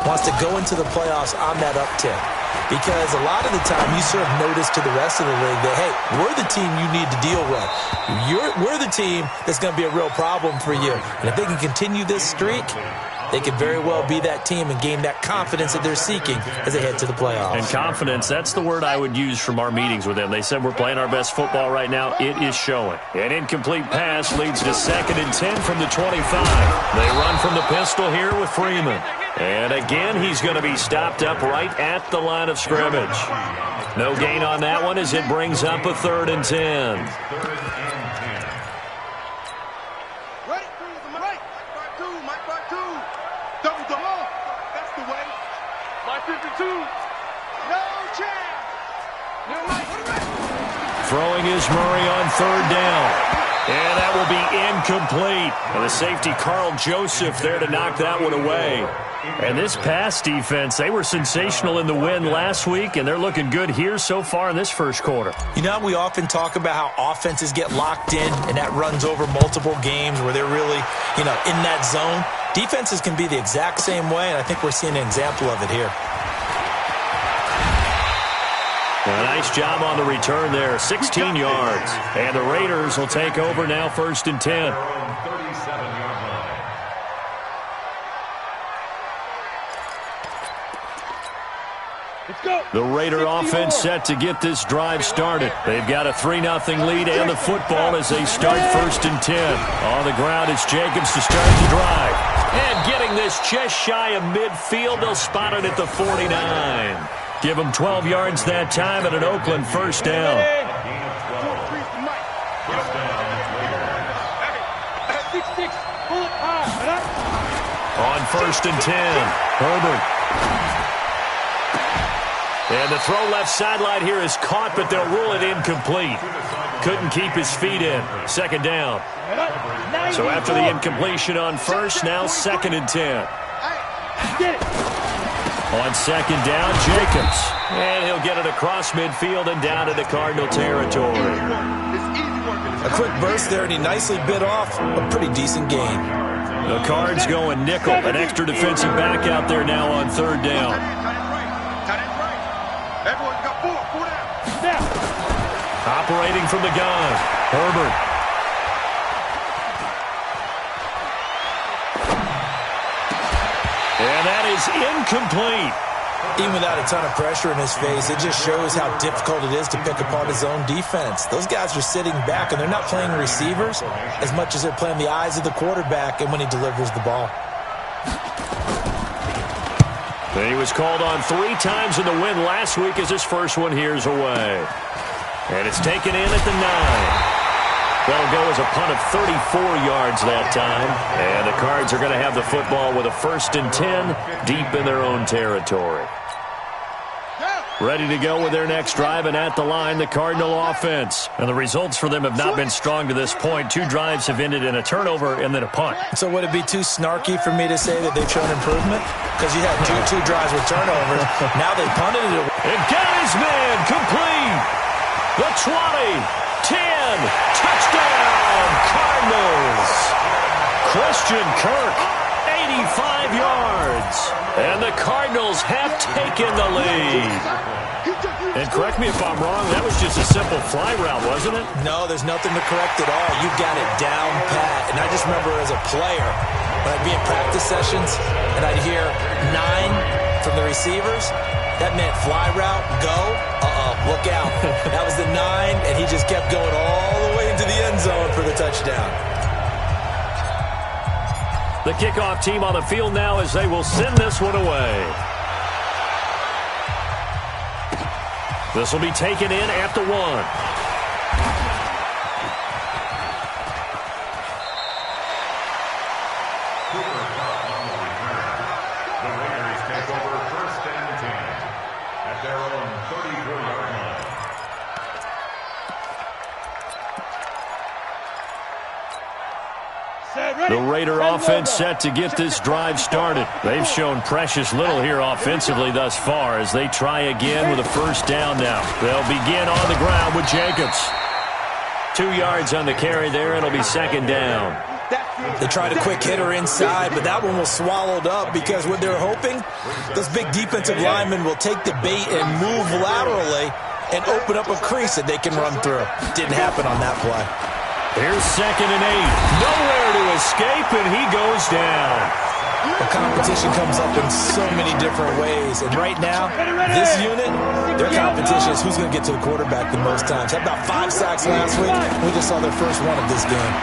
wants to go into the playoffs on that uptick. Because a lot of the time you serve notice to the rest of the league that, hey, we're the team you need to deal with. We're the team that's going to be a real problem for you. And if they can continue this streak, they could very well be that team and gain that confidence that they're seeking as they head to the playoffs. And confidence, that's the word I would use from our meetings with them. They said we're playing our best football right now. It is showing. An incomplete pass leads to 2nd and 10 from the 25. They run from the pistol here with Freeman. And again, he's going to be stopped up right at the line of scrimmage. No gain on that one as it brings up a 3rd and 10. Throwing is Murray on 3rd down. And that will be incomplete. And the safety, Carl Joseph, there to knock that one away. And this pass defense, they were sensational in the win last week, and they're looking good here so far in this first quarter. You know, we often talk about how offenses get locked in, and that runs over multiple games where they're really, in that zone. Defenses can be the exact same way, and I think we're seeing an example of it here. A nice job on the return there, 16 yards. And the Raiders will take over now, 1st and 10. The Raider offense set to get this drive started. They've got a 3-0 lead and the football as they start 1st and 10. On the ground, it's Jacobs to start the drive. And getting this just shy of midfield, they'll spot it at the 49. Give them 12 yards that time and an Oakland 1st down. On 1st and 10, Herbert. And the throw left sideline here is caught, but they'll rule it incomplete. Couldn't keep his feet in. 2nd down. So after the incompletion on 1st, now 2nd and 10. On 2nd down, Jacobs. And he'll get it across midfield and down into Cardinal territory. A quick burst there, and he nicely bit off a pretty decent gain. The Cards going nickel. An extra defensive back out there now on 3rd down. Operating from the gun, Herbert. And that is incomplete. Even without a ton of pressure in his face, it just shows how difficult it is to pick apart his own defense. Those guys are sitting back, and they're not playing receivers as much as they're playing the eyes of the quarterback and when he delivers the ball. He was called on 3 times in the win last week as his first one here's away. And it's taken in at the 9. That'll go as a punt of 34 yards that time. And the Cards are going to have the football with a 1st and 10 deep in their own territory. Ready to go with their next drive, and at the line, the Cardinal offense. And the results for them have not been strong to this point. 2 drives have ended in a turnover and then a punt. So would it be too snarky for me to say that they've shown improvement? Because you had two drives with turnovers. Now they punted it. And got his man complete. The 20, 10, touchdown, Cardinals. Christian Kirk, 85 yards. And the Cardinals have taken the lead. And correct me if I'm wrong, that was just a simple fly route, wasn't it? No, there's nothing to correct at all. You got it down pat. And I just remember as a player, when I'd be in practice sessions, and I'd hear 9 from the receivers, that meant fly route, go, look out. That was the 9, and he just kept going all the way into the end zone for the touchdown. The kickoff team on the field now as they will send this one away. This will be taken in at the 1. The Raider offense set to get this drive started. They've shown precious little here offensively thus far as they try again with a 1st down now. They'll begin on the ground with Jacobs. 2 yards on the carry there, and it'll be 2nd down. They tried a quick hitter inside, but that one was swallowed up because what they're hoping, those big defensive linemen will take the bait and move laterally and open up a crease that they can run through. Didn't happen on that play. Here's 2nd and 8. Nowhere to escape, and he goes down. The competition comes up in so many different ways. And right now, this unit, their competition is who's going to get to the quarterback the most times. Had about 5 sacks last week. We just saw their first one of this game.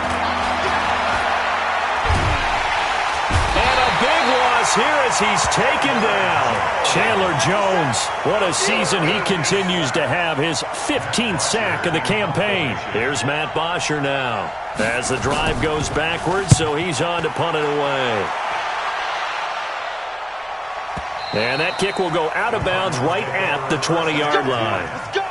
And a big loss here as he's taken down. Chandler Jones, what a season he continues to have. His 15th sack of the campaign. Here's Matt Bosher now. As the drive goes backwards, so he's on to punt it away. And that kick will go out of bounds right at the 20-yard line. Let's go.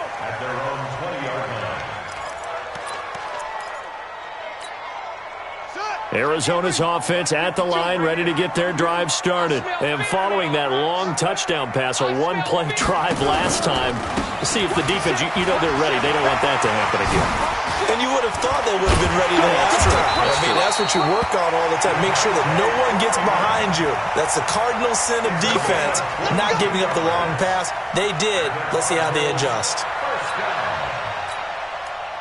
Arizona's offense at the line, ready to get their drive started. And following that long touchdown pass, a one-play drive last time, to see if the defense, you know they're ready. They don't want that to happen again. And you would have thought they would have been ready the last time. I mean, that's what you work on all the time. Make sure that no one gets behind you. That's the cardinal sin of defense, not giving up the long pass. They did. Let's see how they adjust.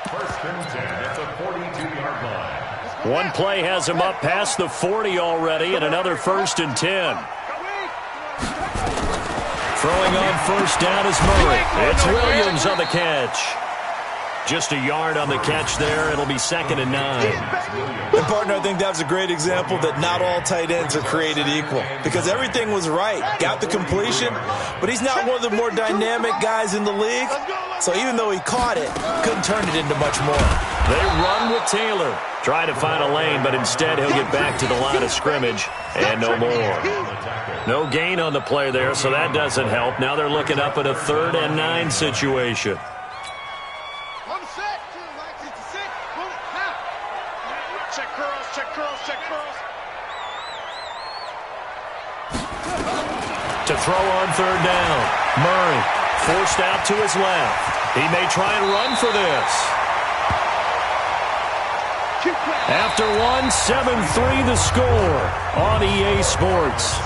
First and 10 at the 42-yard line. One play has him up past the 40 already, and another 1st and 10. Throwing on first down is Murray. It's Williams on the catch. Just a yard on the catch there. It'll be 2nd and 9. And, partner, I think that's a great example that not all tight ends are created equal because everything was right. Got the completion, but he's not one of the more dynamic guys in the league. So even though he caught it, couldn't turn it into much more. They run with Taylor. Try to find a lane, but instead he'll get back to the line of scrimmage and no more. No gain on the play there, so that doesn't help. Now they're looking up at a 3rd and 9 situation. To throw on 3rd down. Murray forced out to his left. He may try and run for this. After one, 7-3 the score on EA Sports.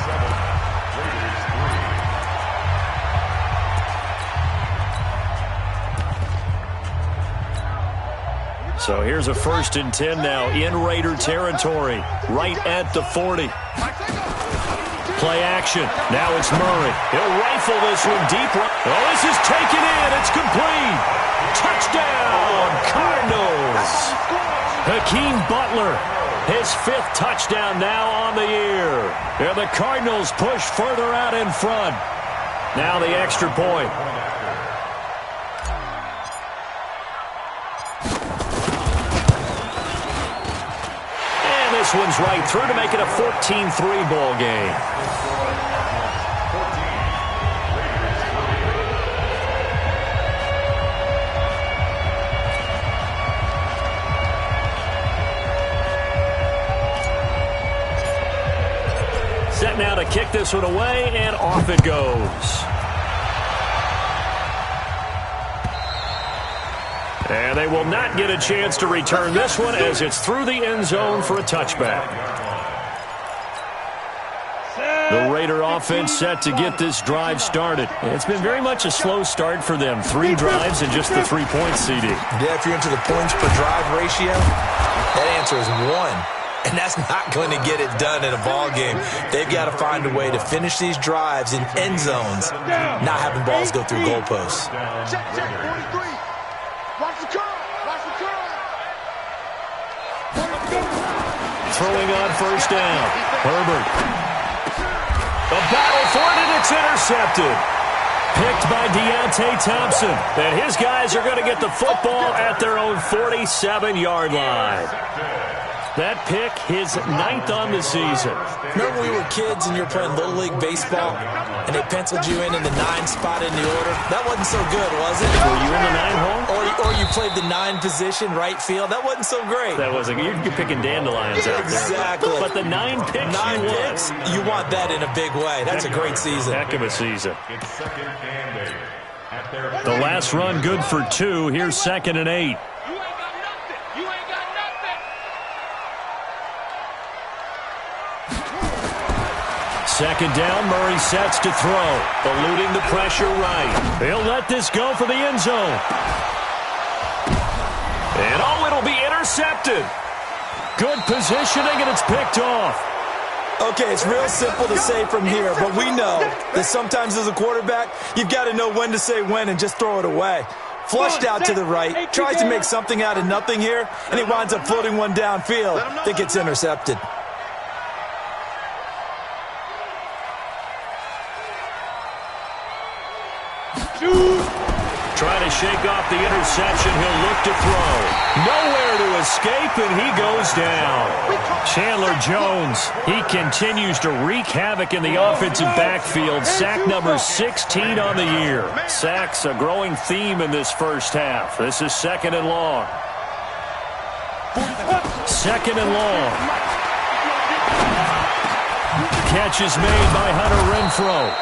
So here's a 1st and 10 now in Raider territory, right at the 40. Play action. Now it's Murray. He'll rifle this one deep. Oh, this is taken in. It's complete. Touchdown, Cardinals. Hakeem Butler, his 5th touchdown now on the year. And the Cardinals push further out in front. Now the extra point. And this one's right through to make it a 14-3 ball game. Set now to kick this one away, and off it goes. And they will not get a chance to return this one as it's through the end zone for a touchback. The Raider offense set to get this drive started. It's been very much a slow start for them. 3 drives and just the 3 points, CD. Yeah, if you're into the points per drive ratio, that answer is 1. And that's not going to get it done in a ball game. They've got to find a way to finish these drives in end zones, not having balls go through goalposts. Check, 43. Watch the curl. Watch the curl. Throwing on first down. Herbert. A battle for it, and it's intercepted. Picked by Deontay Thompson. And his guys are going to get the football at their own 47-yard line. That pick, his 9th on the season. Remember we were kids and you were playing Little League Baseball and they penciled you in the 9 spot in the order? That wasn't so good, was it? Were you in the 9 hole? Or you played the 9 position, right field? That wasn't so great. That wasn't. You're picking dandelions out there. Exactly. But the 9 picks 9 picks, you want that in a big way. That's a great season. Heck of a season. It's 2nd and 8. The last run good for 2. Here's 2nd and 8. second down, Murray sets to throw. Eluding the pressure right. He'll let this go for the end zone. And it'll be intercepted. Good positioning, and it's picked off. Okay, it's real simple to say from here, but we know that sometimes as a quarterback, you've got to know when to say when and just throw it away. Flushed out to the right, tries to make something out of nothing here, and he winds up floating one downfield that gets intercepted. Trying to shake off the interception. He'll look to throw. Nowhere to escape, and he goes down. Chandler Jones, he continues to wreak havoc in the offensive backfield. Sack number 16 on the year. Sacks a growing theme in this first half. This is second and long. Second and long. Catch is made by Hunter Renfrow.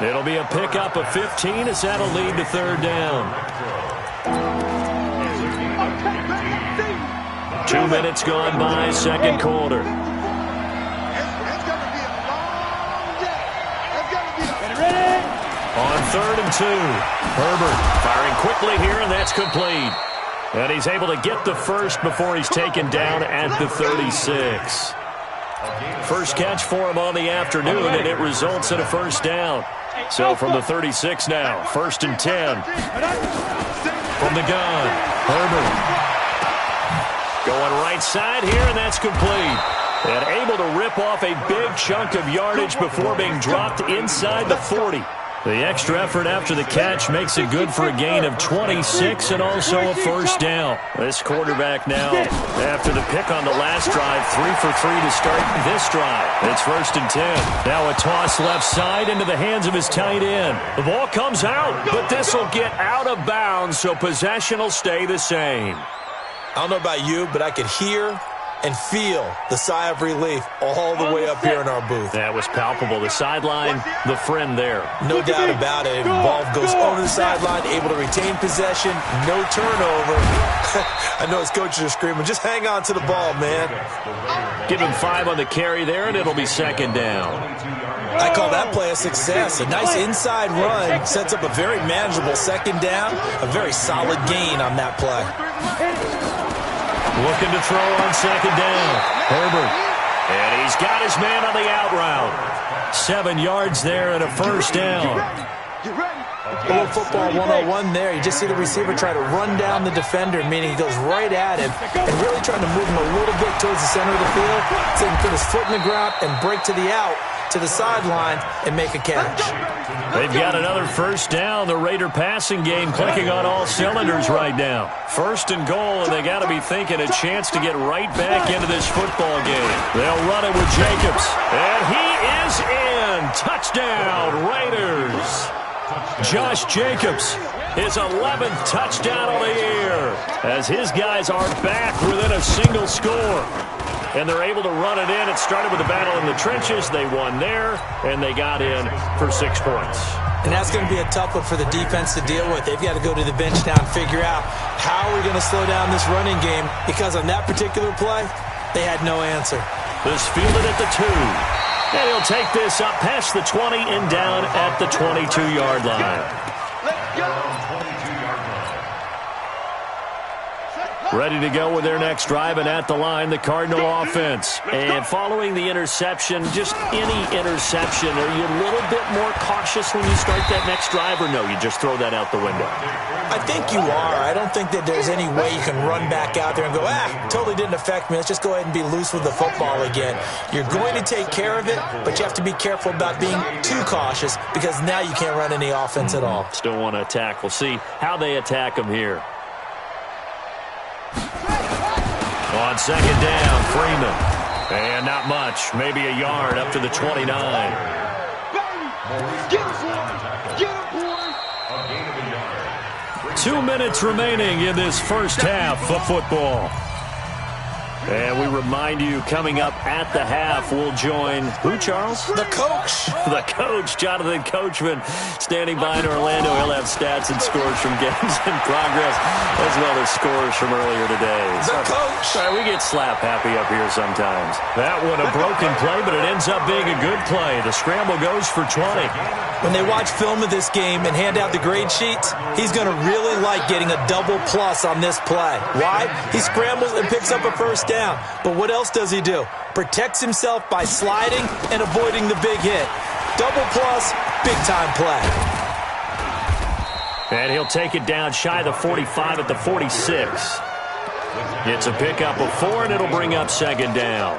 It'll be a pickup of 15 as that'll lead to third down. 2 minutes gone by, second quarter. On third and 2. Herbert firing quickly here, and that's complete. And he's able to get the first before he's taken down at the 36. First catch for him on the afternoon, and it results in a first down. So from the 36 now, first and 10. From the gun, Herbert. Going right side here, and that's complete. And able to rip off a big chunk of yardage before being dropped inside the 40. The extra effort after the catch makes it good for a gain of 26 and also a first down. This quarterback now, after the pick on the last drive, 3 for 3 to start this drive. It's first and 10. Now a toss left side into the hands of his tight end. The ball comes out, but this will get out of bounds, so possession will stay the same. I don't know about you, but I could hear and feel the sigh of relief all the way up here in our booth. That was palpable. The sideline, the friend there. No doubt about it. Ball goes over the sideline, able to retain possession, no turnover. I know his coaches are screaming, just hang on to the ball, man. Give him 5 on the carry there, and it'll be second down. I call that play a success. A nice inside run sets up a very manageable second down, a very solid gain on that play. Looking to throw on second down. Herbert. And he's got his man on the out route. 7 yards there and a first down. A little football 101 there. You just see the receiver try to run down the defender, meaning he goes right at him and really trying to move him a little bit towards the center of the field so he can put his foot in the ground and break to the out, to the sideline, and make a catch. They've got another first down. The Raider passing game clicking on all cylinders right now. First and goal, and they got to be thinking a chance to get right back into this football game. They'll run it with Jacobs. And he is in. Touchdown, Raiders. Josh Jacobs, his 11th touchdown of the year, as his guys are back within a single score. And they're able to run it in. It started with a battle in the trenches. They won there, and they got in for 6 points. And that's going to be a tough one for the defense to deal with. They've got to go to the bench now and figure out how are we going to slow down this running game, because on that particular play, they had no answer. This fielded at the 2. And he'll take this up past the 20 and down at the 22-yard line. Let's go. Ready to go with their next drive, and at the line, the Cardinal offense. And following the interception, just any interception, are you a little bit more cautious when you start that next drive, or no, you just throw that out the window? I think you are. I don't think that there's any way you can run back out there and go, totally didn't affect me. Let's just go ahead and be loose with the football again. You're going to take care of it, but you have to be careful about being too cautious, because now you can't run any offense at all. Still want to attack. We'll see how they attack them here. On second down, Freeman. And not much, maybe a yard up to the 29. Get him, boy. 2 minutes remaining in this first half of football. And we remind you, coming up at the half, we'll join who, Charles? The coach. The coach, Jonathan Coachman, standing by in Orlando. He'll have stats and scores from games in progress, as well as scores from earlier today. The coach. Sorry, we get slap happy up here sometimes. That one a broken play, but it ends up being a good play. The scramble goes for 20. When they watch film of this game and hand out the grade sheets, he's going to really like getting a double plus on this play. Why? He scrambles and picks up a first down. But what else does he do? Protects himself by sliding and avoiding the big hit. Double plus, big-time play. And he'll take it down shy of the 45 at the 46. It's a pickup of 4, and it'll bring up second down.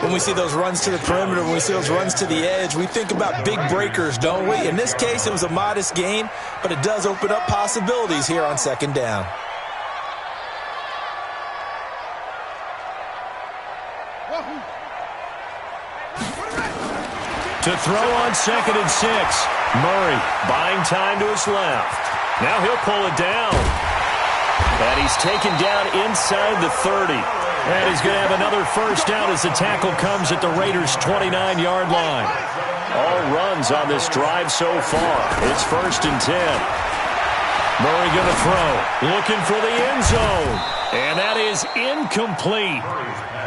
When we see those runs to the perimeter, when we see those runs to the edge, we think about big breakers, don't we? In this case, it was a modest gain, but it does open up possibilities here on second down. To throw on 2nd and 6. Murray buying time to his left. Now he'll pull it down. And he's taken down inside the 30. And he's going to have another first down as the tackle comes at the Raiders' 29-yard line. All runs on this drive so far. It's 1st and 10. Murray going to throw. Looking for the end zone. And that is incomplete.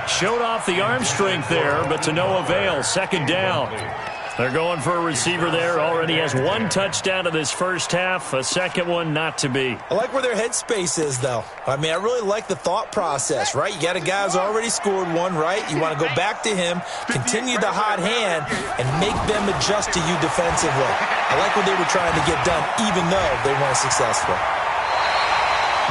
Showed off the arm strength there, but to no avail. Second down. They're going for a receiver there. Already has 1 touchdown in this first half. A second one not to be. I like where their headspace is, though. I mean, I really like the thought process, right? You got a guy who's already scored one, right? You want to go back to him, continue the hot hand, and make them adjust to you defensively. I like what they were trying to get done, even though they weren't successful.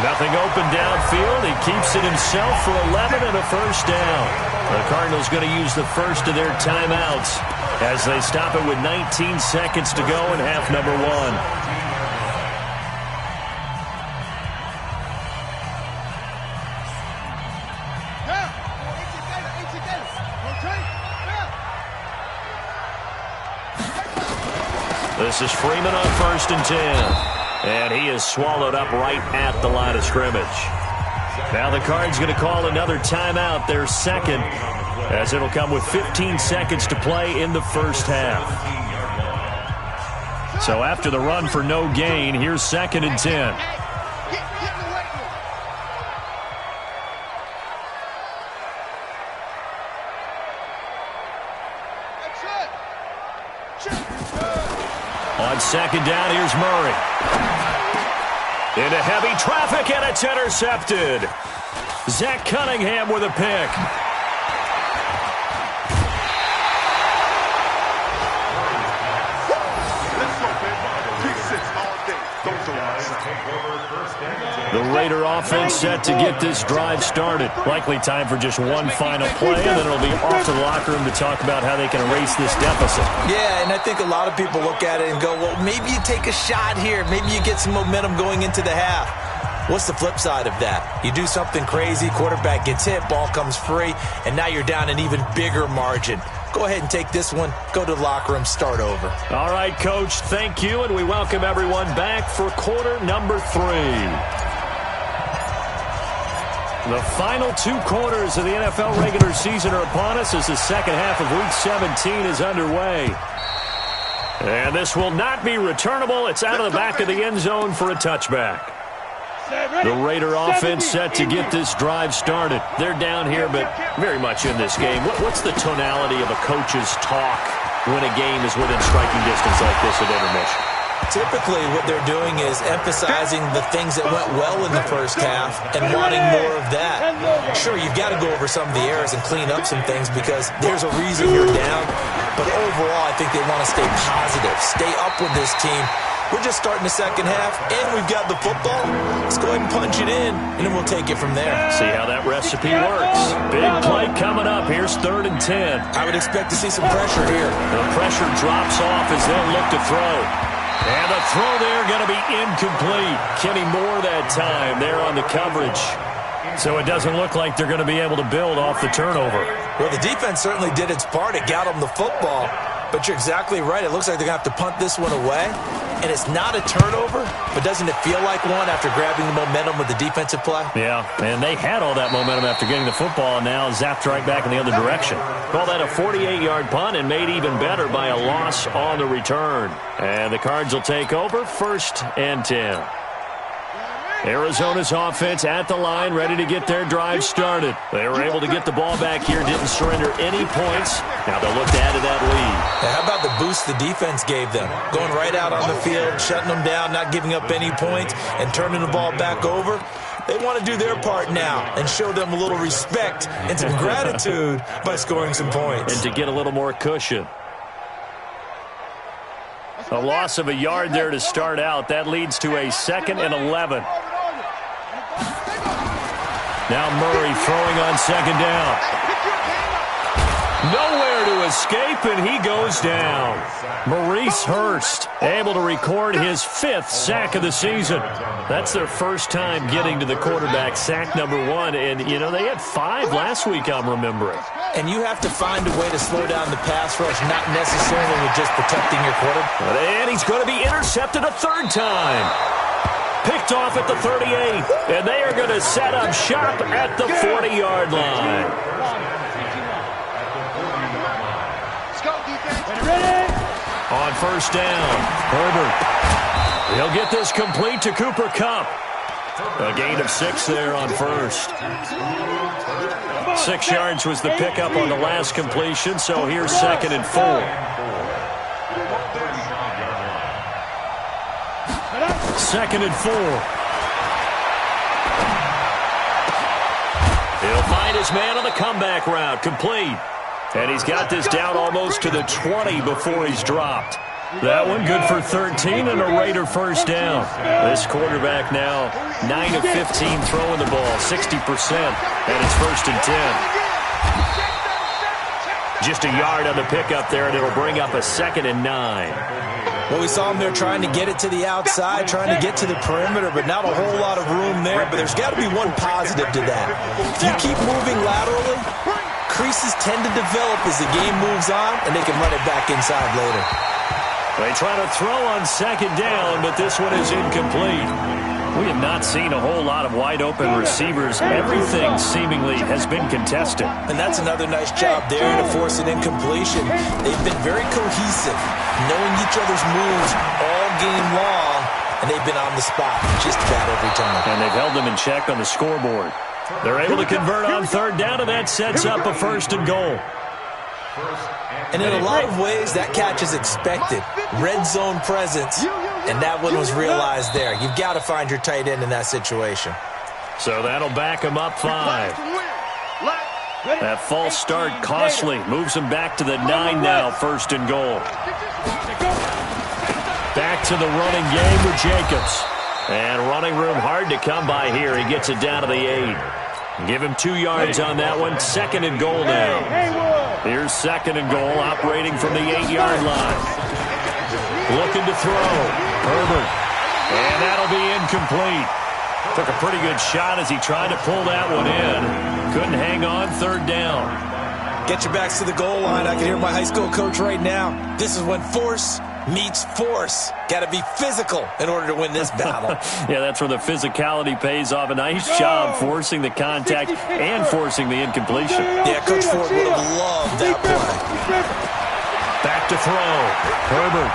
Nothing open downfield. He keeps it himself for 11 and a first down. The Cardinals going to use the first of their timeouts as they stop it with 19 seconds to go in half number 1. This is Freeman on 1st and 10. And he is swallowed up right at the line of scrimmage. Now the Cards going to call another timeout, their second, as it'll come with 15 seconds to play in the first half. So after the run for no gain, here's 2nd and 10. On second down, here's Murray. Into heavy traffic, and it's intercepted. Zach Cunningham with a pick. The Raider offense set to get this drive started. Likely time for just one final play, and then it'll be off to the locker room to talk about how they can erase this deficit. Yeah, and I think a lot of people look at it and go, well, maybe you take a shot here. Maybe you get some momentum going into the half. What's the flip side of that? You do something crazy, quarterback gets hit, ball comes free, and now you're down an even bigger margin. Go ahead and take this one, go to the locker room, start over. All right, Coach, thank you, and we welcome everyone back for quarter number 3. The final 2 quarters of the NFL regular season are upon us as the second half of Week 17 is underway. And this will not be returnable. It's out of the back of the end zone for a touchback. The Raider offense set to get this drive started. They're down here, but very much in this game. What's the tonality of a coach's talk when a game is within striking distance like this at intermission? Typically, what they're doing is emphasizing the things that went well in the first half and wanting more of that. Sure, you've got to go over some of the errors and clean up some things because there's a reason you're down. But overall, I think they want to stay positive, stay up with this team. We're just starting the second half, and we've got the football. Let's go ahead and punch it in, and then we'll take it from there. See how that recipe works. Big play coming up. Here's 3rd and 10. I would expect to see some pressure here. The pressure drops off as they'll look to throw. And the throw there going to be incomplete. Kenny Moore that time there on the coverage. So it doesn't look like they're going to be able to build off the turnover. Well, the defense certainly did its part. It got them the football. But you're exactly right. It looks like they're going to have to punt this one away. And it's not a turnover, but doesn't it feel like one after grabbing the momentum with the defensive play? Yeah, and they had all that momentum after getting the football, and now zapped right back in the other direction. Call that a 48-yard punt, and made even better by a loss on the return. And the Cards will take over, 1st and 10. Arizona's offense at the line, ready to get their drive started. They were able to get the ball back here, didn't surrender any points. Now they'll look to add to that lead. Now, how about the boost the defense gave them? Going right out on the field, shutting them down, not giving up any points, and turning the ball back over. They want to do their part now and show them a little respect and some gratitude by scoring some points. And to get a little more cushion. A loss of a yard there to start out. That leads to a 2nd and 11. Now Murray throwing on 2nd down. Nowhere to escape, and he goes down. Maurice Hurst able to record his 5th sack of the season. That's their first time getting to the quarterback, sack number 1. And, you know, they had 5 last week, I'm remembering. And you have to find a way to slow down the pass rush, not necessarily with just protecting your quarterback. And he's going to be intercepted a 3rd time. Picked off at the 38, and they are going to set up shop at the 40-yard line. On 1st down, Herbert. He'll get this complete to Cooper Kupp. A gain of 6 there on 1st. 6 yards was the pickup on the last completion, so here's 2nd and 4. 2nd and 4. He'll find his man on the comeback route, complete. And he's got this down almost to the 20 before he's dropped. That one good for 13 and a Raider 1st down. This quarterback now 9 of 15 throwing the ball, 60%, and it's 1st and 10. Just a yard on the pickup there, and it'll bring up a 2nd and 9. Well, we saw him there trying to get it to the outside, trying to get to the perimeter, but not a whole lot of room there. But there's got to be one positive to that. If you keep moving laterally, creases tend to develop as the game moves on, and they can run it back inside later. They try to throw on 2nd down, but this one is incomplete. We have not seen a whole lot of wide-open receivers. Everything seemingly has been contested. And that's another nice job there to force an incompletion. They've been very cohesive, knowing each other's moves all game long, and they've been on the spot just about every time. And they've held them in check on the scoreboard. They're able to convert on 3rd down, and that sets up a 1st and goal. And in a lot of ways, that catch is expected. Red zone presence, and that one was realized there. You've got to find your tight end in that situation. So that'll back him up 5. That false start costly. Moves him back to the 9 now, 1st and goal. Back to the running game with Jacobs. And running room hard to come by here. He gets it down to the 8. Give him 2 yards on that one. 2nd and goal now. Here's 2nd and goal, operating from the 8-yard line. Looking to throw. Herbert. And that'll be incomplete. Took a pretty good shot as he tried to pull that one in. Couldn't hang on, 3rd down. Get your backs to the goal line. I can hear my high school coach right now. This is when force meets force. Got to be physical in order to win this battle. Yeah, that's where the physicality pays off. A nice job forcing the contact and forcing the incompletion. Yeah, Coach Ford would have loved that play. Back to throw. Herbert.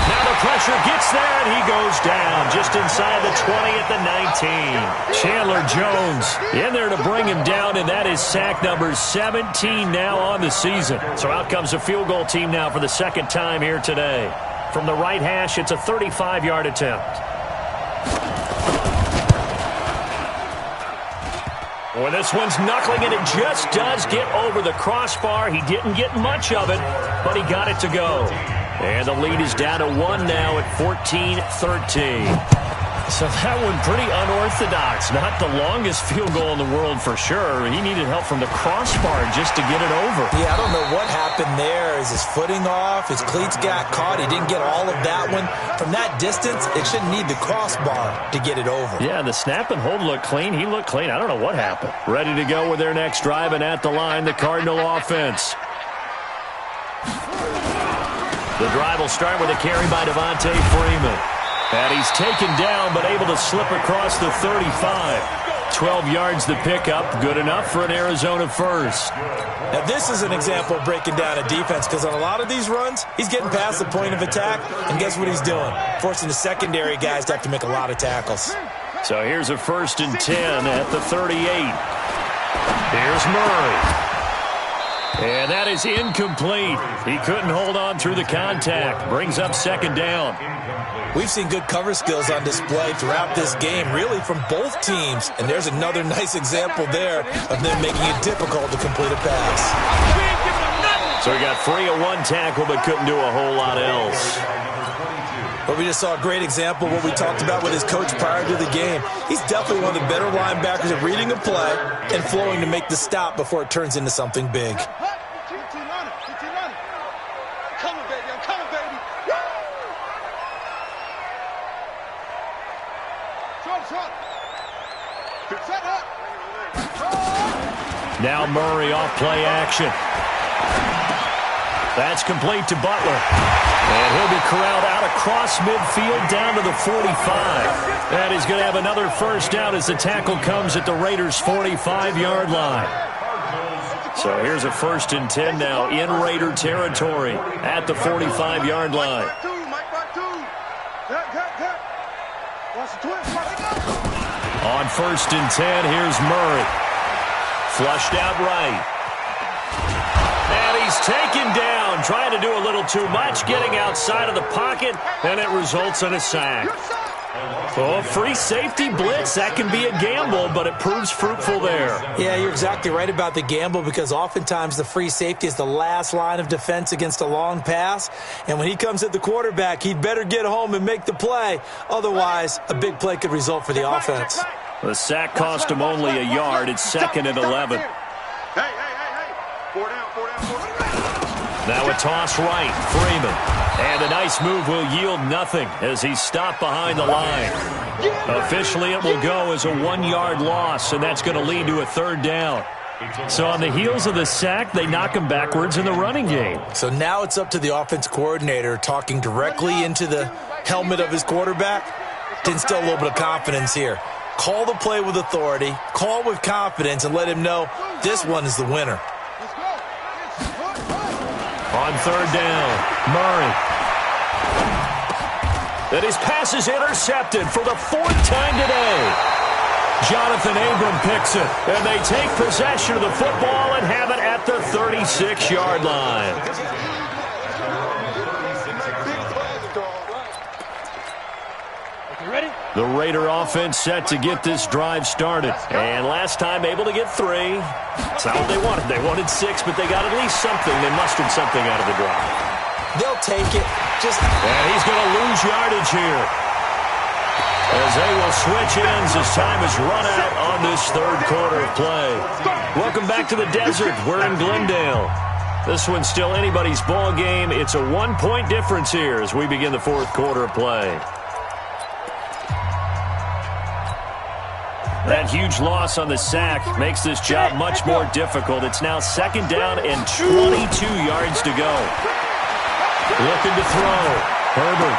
Now the pressure gets there, and he goes down just inside the 20 at the 19. Chandler Jones in there to bring him down, and that is sack number 17 now on the season. So out comes a field goal team now for the 2nd time here today. From the right hash, it's a 35-yard attempt. Well, this one's knuckling, and it just does get over the crossbar. He didn't get much of it, but he got it to go. And the lead is down to 1 now at 14-13. So that one pretty unorthodox. Not the longest field goal in the world for sure. He needed help from the crossbar just to get it over. Yeah, I don't know what happened there. Is his footing off? His cleats got caught. He didn't get all of that one. From that distance, it shouldn't need the crossbar to get it over. Yeah, the snap and hold looked clean. He looked clean. I don't know what happened. Ready to go with their next drive, and at the line, the Cardinal offense. The drive will start with a carry by Devontae Freeman. And he's taken down, but able to slip across the 35. 12 yards to pick up. Good enough for an Arizona first. Now, this is an example of breaking down a defense, because on a lot of these runs, he's getting past the point of attack, and guess what he's doing? Forcing the secondary guys to have to make a lot of tackles. So here's a 1st and 10 at the 38. Here's Murray. And that is incomplete. He couldn't hold on through the contact. Brings up 2nd down. We've seen good cover skills on display throughout this game, really from both teams. And there's another nice example there of them making it difficult to complete a pass. So he got free of one tackle but couldn't do a whole lot else. But we just saw a great example of what we talked about with his coach prior to the game. He's definitely one of the better linebackers at reading a play and flowing to make the stop before it turns into something big. Now Murray off play action. That's complete to Butler. And he'll be corralled out across midfield down to the 45. And he's going to have another 1st down as the tackle comes at the Raiders' 45-yard line. So here's a 1st and 10 now in Raider territory at the 45-yard line. On 1st and 10, here's Murray. Flushed out right. And he's taken down, trying to do a little too much, getting outside of the pocket, and it results in a sack. Oh, free safety blitz, that can be a gamble, but it proves fruitful there. Yeah, you're exactly right about the gamble, because oftentimes the free safety is the last line of defense against a long pass. And when he comes at the quarterback, he'd better get home and make the play. Otherwise, a big play could result for the offense. The sack cost him only a yard. It's 2nd and 11. Now a toss right, Freeman. And a nice move will yield nothing as he's stopped behind the line. Officially, it will go as a 1-yard loss, and that's going to lead to a 3rd down. So on the heels of the sack, they knock him backwards in the running game. So now it's up to the offense coordinator talking directly into the helmet of his quarterback to instill a little bit of confidence here. Call the play with authority, call with confidence, and let him know this one is the winner. On 3rd down, Murray. And his pass is intercepted for the 4th time today. Jonathan Abram picks it, and they take possession of the football and have it at the 36-yard line. The Raider offense set to get this drive started. And last time able to get 3. It's not what they wanted. They wanted 6, but they got at least something. They mustered something out of the drive. They'll take it. And he's going to lose yardage here, as they will switch ends as time is run out on this 3rd quarter of play. Welcome back to the desert. We're in Glendale. This one's still anybody's ball game. It's a 1-point difference here as we begin the 4th quarter of play. That huge loss on the sack makes this job much more difficult. It's now 2nd down and 22 yards to go. Looking to throw. Herbert.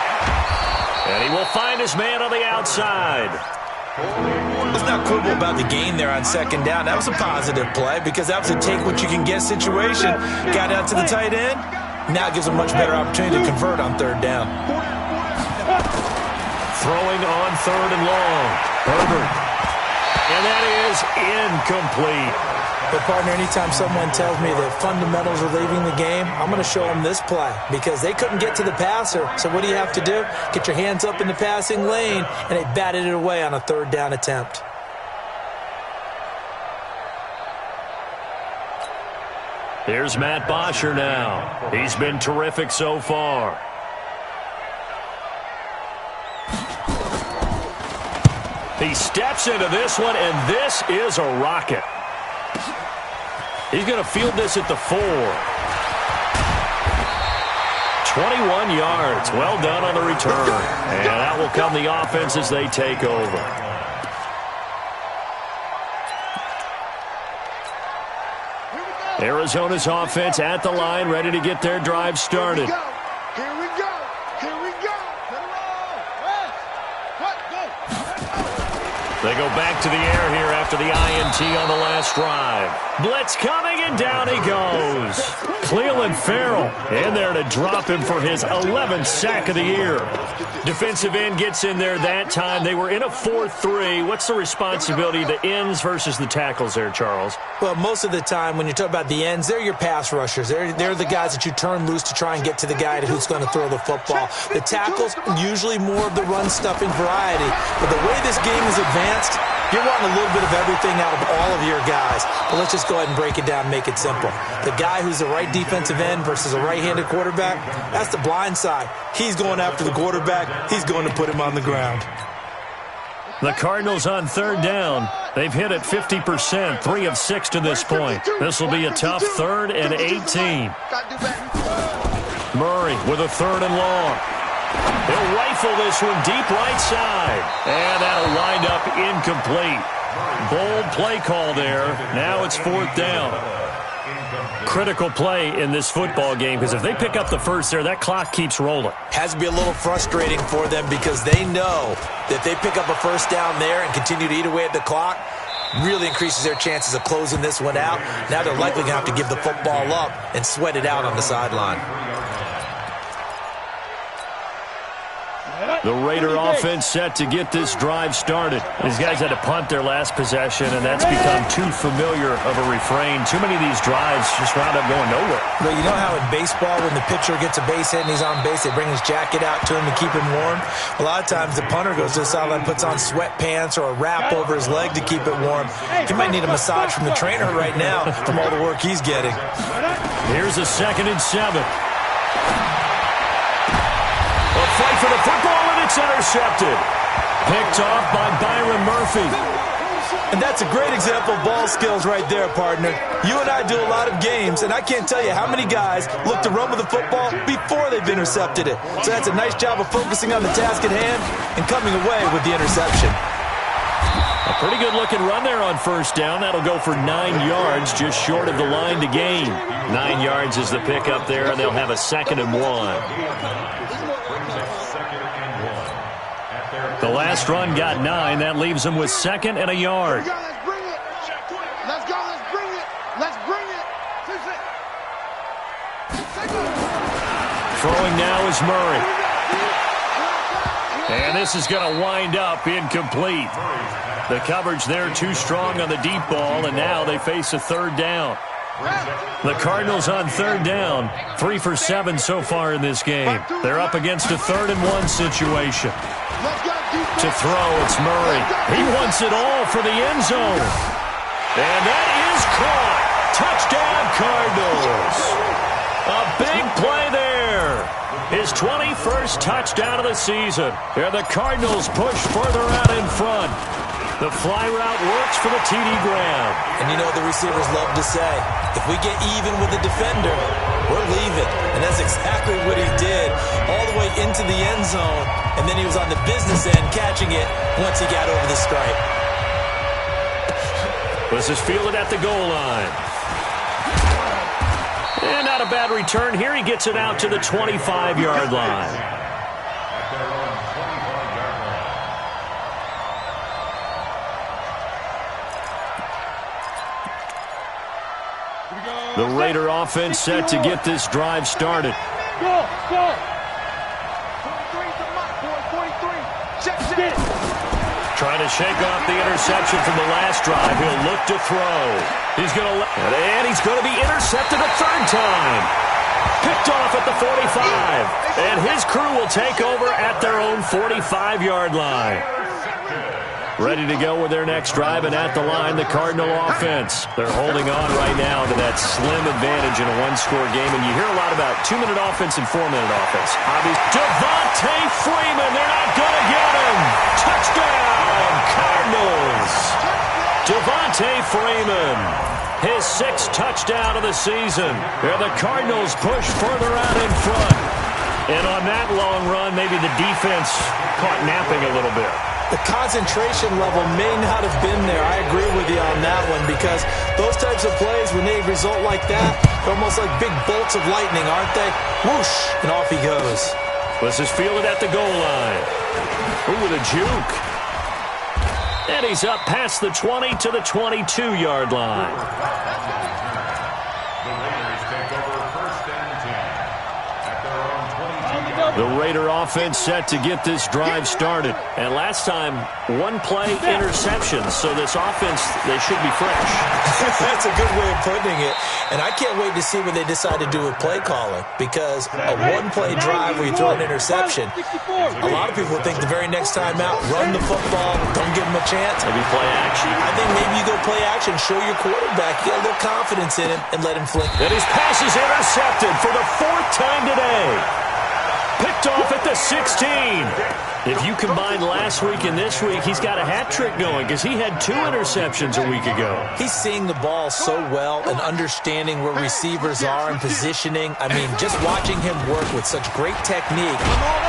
And he will find his man on the outside. Let's not quibble about the gain there on 2nd down. That was a positive play, because that was a take-what-you-can-get situation. Got out to the tight end. Now it gives a much better opportunity to convert on 3rd down. Throwing on 3rd and long. Herbert. And that is incomplete. But, partner, anytime someone tells me the fundamentals are leaving the game, I'm going to show them this play, because they couldn't get to the passer. So what do you have to do? Get your hands up in the passing lane, and they batted it away on a 3rd down attempt. Here's Matt Bosher now. He's been terrific so far. He steps into this one, and this is a rocket. He's going to field this at the 4. 21 yards. Well done on the return. And out will come the offense as they take over. Arizona's offense at the line, ready to get their drive started. Here we go. Here we go. What? Go. They go back to the air here after the INT on the last drive. Blitz coming, and down he goes. Cleveland Farrell in there to drop him for his 11th sack of the year. Defensive end gets in there that time. They were in a 4-3. What's the responsibility, the ends versus the tackles there, Charles? Well, most of the time when you talk about the ends, they're your pass rushers. They're the guys that you turn loose to try and get to the guy who's going to throw the football. The tackles, usually more of the run-stuffing variety. But the way this game is advanced, you're wanting a little bit of everything out of all of your guys. But let's just go ahead and break it down and make it simple. The guy who's the right defensive end versus a right-handed quarterback, that's the blind side. He's going after the quarterback. He's going to put him on the ground. The Cardinals on third down. They've hit it 50%, 3 of 6 to this point. This will be a tough 3rd and 18. Murray with a 3rd and long. He'll rifle this one deep right side. And that'll wind up incomplete. Bold play call there. Now it's 4th down. Critical play in this football game, because if they pick up the first there, that clock keeps rolling. Has to be a little frustrating for them because they know that if they pick up a first down there and continue to eat away at the clock, really increases their chances of closing this one out. Now they're likely going to have to give the football up and sweat it out on the sideline. The Raider offense set to get this drive started. These guys had to punt their last possession, and that's become too familiar of a refrain. Too many of these drives just wound up going nowhere. But you know how in baseball, when the pitcher gets a base hit and he's on base, they bring his jacket out to him to keep him warm? A lot of times the punter goes to the sideline, puts on sweatpants or a wrap over his leg to keep it warm. He might need a massage from the trainer right now from all the work he's getting. Here's a 2nd and 7. A fight for the football, and it's intercepted. Picked off by Byron Murphy. And that's a great example of ball skills right there, partner. You and I do a lot of games, and I can't tell you how many guys look to run with the football before they've intercepted it. So that's a nice job of focusing on the task at hand and coming away with the interception. A pretty good-looking run there on first down. That'll go for 9 yards, just short of the line to gain. 9 yards is the pickup there, and they'll have a 2nd and 1. The last run got 9. That leaves them with 2nd and a yard. Let's bring it. Let's go. Let's bring it. Let's bring it. Throwing now is Murray. And this is going to wind up incomplete. The coverage there too strong on the deep ball, and now they face a 3rd down. The Cardinals on 3rd down, 3 for 7 so far in this game. They're up against a 3rd and 1 situation. To throw, it's Murray. He wants it all for the end zone. And that is caught. Touchdown, Cardinals. A big play there. His 21st touchdown of the season. And the Cardinals push further out in front. The fly route works for the TD Graham. And you know what the receivers love to say? If we get even with the defender, we're leaving. And that's exactly what he did. All the way into the end zone. And then he was on the business end catching it once he got over the stripe. This is fielded at the goal line. And not a bad return here. He gets it out to the 25-yard line. The Raider offense set to get this drive started. Go. 43. Check. Trying to shake off the interception from the last drive. He'll look to throw. He's going to be intercepted a 3rd time. Picked off at the 45. And his crew will take over at their own 45-yard line. Ready to go with their next drive, and at the line, the Cardinal offense. They're holding on right now to that slim advantage in a 1-score game, and you hear a lot about 2-minute offense and 4-minute offense. Devontae Freeman, they're not going to get him. Touchdown, Cardinals. Devontae Freeman, his 6th touchdown of the season. And the Cardinals push further out in front. And on that long run, maybe the defense caught napping a little bit. the concentration level may not have been there. I agree with you on that one because those types of plays, when they result like that, they're almost like big bolts of lightning, aren't they? Whoosh, and off he goes. This is fielded at the goal line. Ooh, with a juke. And he's up past the 20 to the 22-yard line. The Raider offense set to get this drive started. And last time, one-play interceptions. So this offense, they should be fresh. That's a good way of putting it. And I can't wait to see what they decide to do with play calling. Because a one-play drive where you throw an interception, a lot of people think the very next time out, run the football, don't give them a chance. Maybe play action. I think maybe you go play action, show your quarterback, get a little confidence in him, and let him flick. And his pass is intercepted for the 4th time today. Picked off at the 16. If you combine last week and this week, he's got a hat trick going because he had 2 interceptions a week ago. He's seeing the ball so well and understanding where receivers are and positioning. I mean, just watching him work with such great technique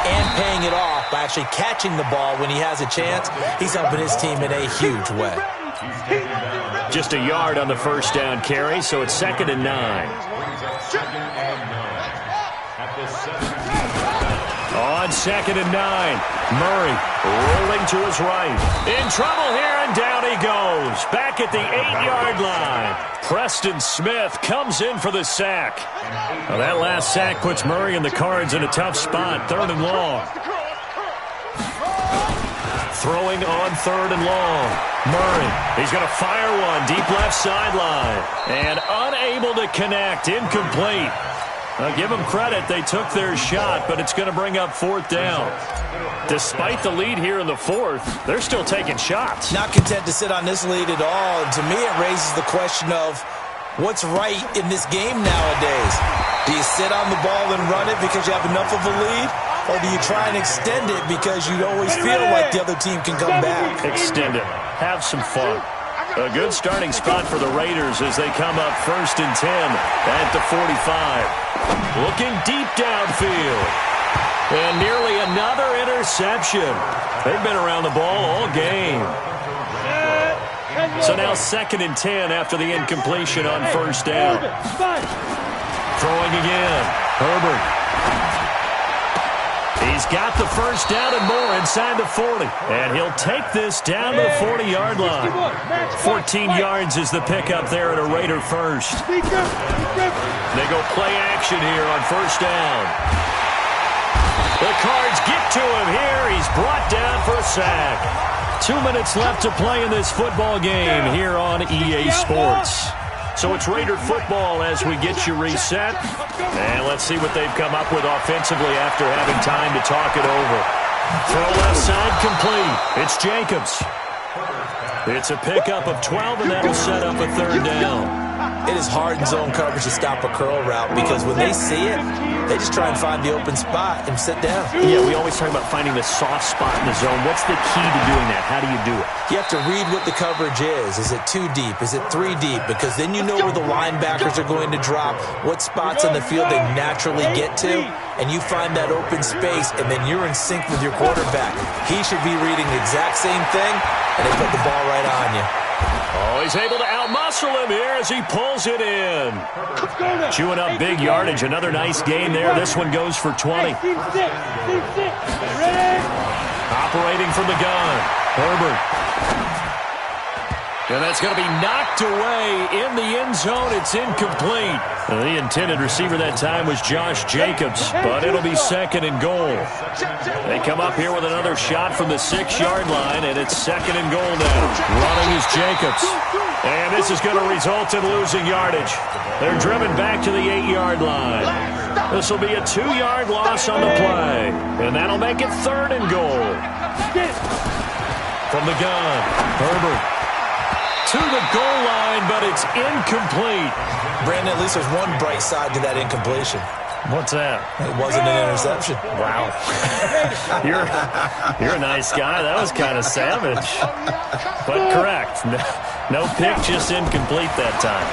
and paying it off by actually catching the ball when he has a chance, he's helping his team in a huge way. Just a yard on the first down carry, so it's 2nd and 9. On 2nd and 9, Murray rolling to his right. In trouble here, and down he goes. Back at the 8-yard line. Preston Smith comes in for the sack. Well, that last sack puts Murray and the Cards in a tough spot. 3rd and long. Throwing on 3rd and long. Murray, he's going to fire one deep left sideline. And unable to connect, incomplete. Give them credit. They took their shot, but it's going to bring up 4th down. Despite the lead here in the 4th, they're still taking shots. Not content to sit on this lead at all. And to me, it raises the question of what's right in this game nowadays. Do you sit on the ball and run it because you have enough of a lead? Or do you try and extend it because you always feel like the other team can come back? Extend it. Have some fun. A good starting spot for the Raiders as they come up 1st and 10 at the 45. Looking deep downfield. And nearly another interception. They've been around the ball all game. So now 2nd and 10 after the incompletion on 1st down. Throwing again. Herbert. He's got the first down and more inside the 40. And he'll take this down to the 40-yard line. 14 yards is the pickup there at a Raider first. They go play action here on 1st down. The Cards get to him here. He's brought down for a sack. 2 minutes left to play in this football game here on EA Sports. So it's Raider football as we get you reset. And let's see what they've come up with offensively after having time to talk it over. Throw left side complete. It's Jacobs. It's a pickup of 12, and that'll set up a 3rd down. It is hard in zone coverage to stop a curl route because when they see it, they just try and find the open spot and sit down. Yeah, we always talk about finding the soft spot in the zone. What's the key to doing that? How do you do it? You have to read what the coverage is. Is it 2 deep? Is it 3 deep? Because then you know where the linebackers are going to drop, what spots on the field they naturally get to, and you find that open space, and then you're in sync with your quarterback. He should be reading the exact same thing, and they put the ball right on you. Oh, he's able to outmuscle him here as he pulls it in. Chewing up big yardage. Another nice gain there. This one goes for 20. Operating from the gun. Herbert. And that's going to be knocked away in the end zone. It's incomplete. The intended receiver that time was Josh Jacobs, but it'll be 2nd and goal. They come up here with another shot from the 6-yard line, and it's 2nd and goal now. Running is Jacobs. And this is going to result in losing yardage. They're driven back to the 8-yard line. This will be a 2-yard loss on the play, and that'll make it 3rd and goal. From the gun, Herbert. To the goal line, but it's incomplete. Brandon, at least there's one bright side to that incompletion. What's that? It wasn't an interception. Wow. You're a nice guy. That was kind of savage. But correct. No pick, just incomplete that time.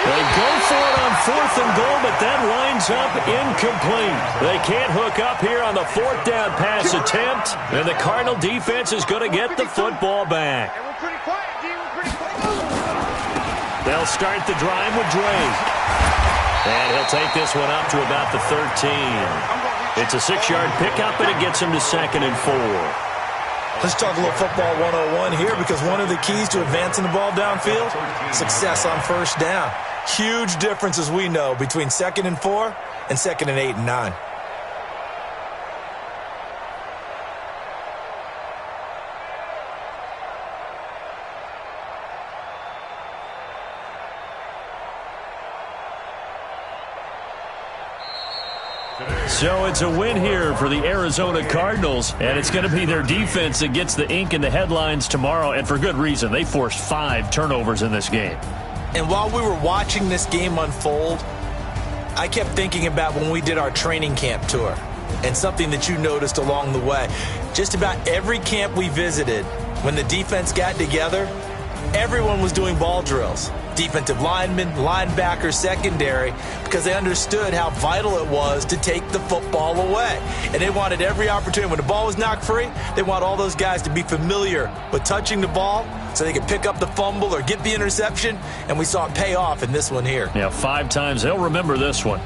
They go for it on 4th and goal, but that winds ends up incomplete. They can't hook up here on the fourth down pass attempt, and the Cardinal defense is going to get the football back. They'll start the drive with Drake. And he'll take this one up to about the 13. It's a 6-yard pickup, and it gets him to 2nd and 4. Let's talk a little football 101 here, because one of the keys to advancing the ball downfield, success on first down. Huge difference, as we know, between 2nd and 4 and 2nd and 8 and 9. So it's a win here for the Arizona Cardinals, and it's going to be their defense that gets the ink in the headlines tomorrow, and for good reason. They forced 5 turnovers in this game. And while we were watching this game unfold, I kept thinking about when we did our training camp tour, and something that you noticed along the way. Just about every camp we visited, when the defense got together, everyone was doing ball drills. Defensive linemen, linebackers, secondary, because they understood how vital it was to take the football away. And they wanted every opportunity. When the ball was knocked free, they want all those guys to be familiar with touching the ball so they could pick up the fumble or get the interception, and we saw it pay off in this one here. Yeah, 5 times. They'll remember this one.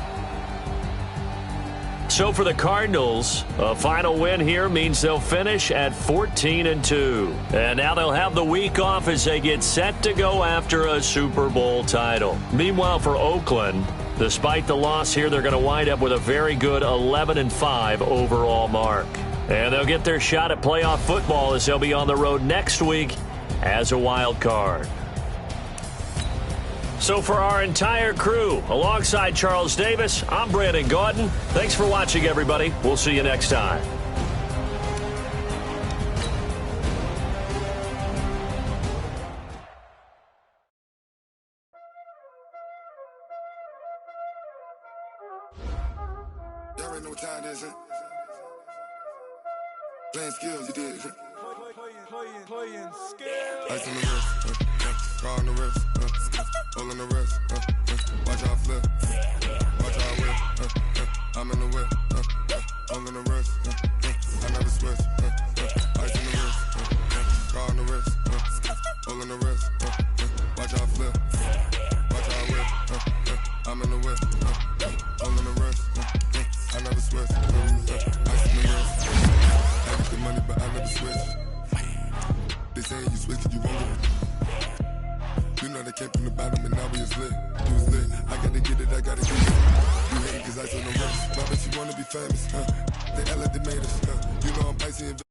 So for the Cardinals, a final win here means they'll finish at 14-2. And now they'll have the week off as they get set to go after a Super Bowl title. Meanwhile, for Oakland, despite the loss here, they're going to wind up with a very good 11-5 overall mark. And they'll get their shot at playoff football as they'll be on the road next week as a wild card. So for our entire crew, alongside Charles Davis, I'm Brandon Gaudin. Thanks for watching, everybody. We'll see you next time. Y'all already know what time it is, huh? Playing skills, you did. Playing skills. Ice on the wrist, car on the wrist, hole in the wrist, watch out flip, watch out whip, I'm in the whip, hole in the wrist, I never switch, ice on the wrist, car on the wrist, hole in the wrist, watch out flip, watch out whip, I'm in the whip, hole in the wrist, I never switch, ice on the wrist, I get the money but I never switch. They saying you switch it, you won't get it. You know they came from the bottom and now we is lit. You was lit. I gotta get it, I gotta get it. You hate it cause I told them rest. My bitch, you wanna be famous, huh? They Ella, they made us, huh? You know I'm icy and